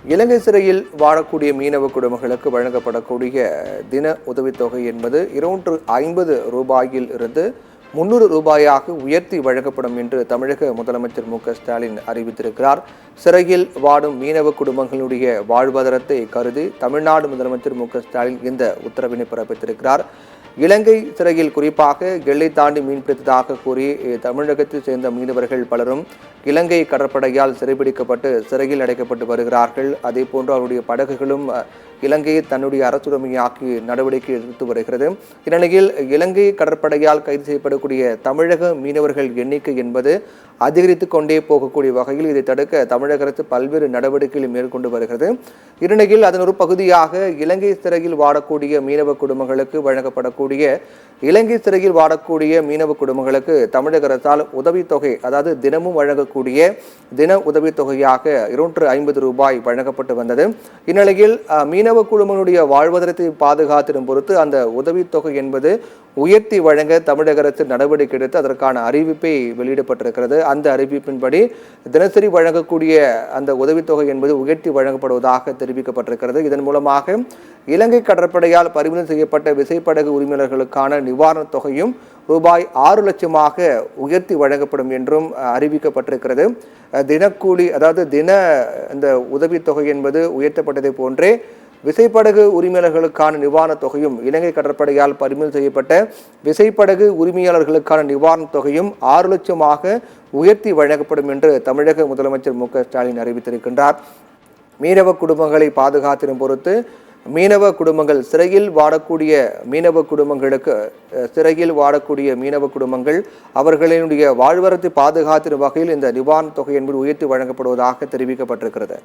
இலங்கை சிறையில் வாழக்கூடிய மீனவ குடும்பங்களுக்கு வழங்கப்படக்கூடிய தின உதவித்தொகை என்பது 250 ரூபாயில் இருந்து 300 ரூபாயாக உயர்த்தி வழங்கப்படும் என்று தமிழக முதலமைச்சர் மு.க.ஸ்டாலின் அறிவித்திருக்கிறார். சிறையில் வாடும் மீனவ குடும்பங்களுடைய வாழ்வாதாரத்தை கருதி தமிழ்நாடு முதலமைச்சர் மு.க.ஸ்டாலின் இந்த உத்தரவினை பிறப்பித்திருக்கிறார். இலங்கை சிறையில் குறிப்பாக எல்லை தாண்டி மீன்பிடித்ததாக கூறி தமிழகத்தைச் சேர்ந்த மீனவர்கள் பலரும் இலங்கை கடற்படையால் சிறைபிடிக்கப்பட்டு சிறையில் அடைக்கப்பட்டு வருகிறார்கள். அதே போன்று அவருடைய படகுகளும் இலங்கையை தன்னுடைய அரசுரிமையாக்கி நடவடிக்கை எடுத்து வருகிறது. இந்நிலையில் இலங்கை கடற்படையால் கைது செய்யப்படக்கூடிய தமிழக மீனவர்கள் எண்ணிக்கை என்பது அதிகரித்து கொண்டே போகக்கூடிய வகையில் இதை தடுக்க தமிழக அரசு பல்வேறு நடவடிக்கைகளை மேற்கொண்டு வருகிறது. இந்நிலையில் அதன் ஒரு பகுதியாக இலங்கை சிறையில் வாடக்கூடிய மீனவ குடும்பங்களுக்கு வழங்கப்படக்கூடிய இலங்கை சிறையில் வாடக்கூடிய மீனவ குடும்பங்களுக்கு தமிழக அரசால் உதவித்தொகை, அதாவது தினமும் வழங்கக்கூடிய தின உதவித்தொகையாக 250 ரூபாய் வழங்கப்பட்டு வந்தது. இந்நிலையில் மீனவ குடும்பங்களுடைய வாழ்வாதாரத்தை பாதுகாத்திடும் பொறுத்து அந்த உதவித்தொகை என்பது உயர்த்தி வழங்க தமிழக அரசு நடவடிக்கை எடுத்து அதற்கான அறிவிப்பை வெளியிடப்பட்டிருக்கிறது. அந்த அறிவிப்பின்படி தினசரி வழங்கக்கூடிய அந்த உதவித்தொகை என்பது உயர்த்தி வழங்கப்படுவதாக தெரிவிக்கப்பட்டிருக்கிறது. இதன் மூலமாக இலங்கை கடற்படையால் பறிமுதல் செய்யப்பட்ட விசைப்படகு உரிமையாளர்களுக்கான நிவாரணத் தொகையும் ரூபாய் 6 லட்சமாக உயர்த்தி வழங்கப்படும் என்றும் அறிவிக்கப்பட்டிருக்கிறது. தினக்கூலி, அதாவது இந்த உதவித்தொகை என்பது உயர்த்தப்பட்டதை போன்றே விசைப்படகு உரிமையாளர்களுக்கான நிவாரணத் தொகையும், இலங்கை கடற்படையால் பறிமுதல் செய்யப்பட்ட விசைப்படகு உரிமையாளர்களுக்கான நிவாரணத் தொகையும் 6 லட்சமாக உயர்த்தி வழங்கப்படும் என்று தமிழக முதலமைச்சர் மு.க.ஸ்டாலின் அறிவித்திருக்கின்றார். மீனவ குடும்பங்களை பாதுகாத்திடும் பொறுத்து மீனவ குடும்பங்கள் சிறையில் வாடக்கூடிய மீனவ குடும்பங்கள் அவர்களினுடைய வாழ்வாதாரத்தை பாதுகாத்திடும் வகையில் இந்த நிவாரணத் தொகை என்பது உயர்த்தி வழங்கப்படுவதாக தெரிவிக்கப்பட்டிருக்கிறது.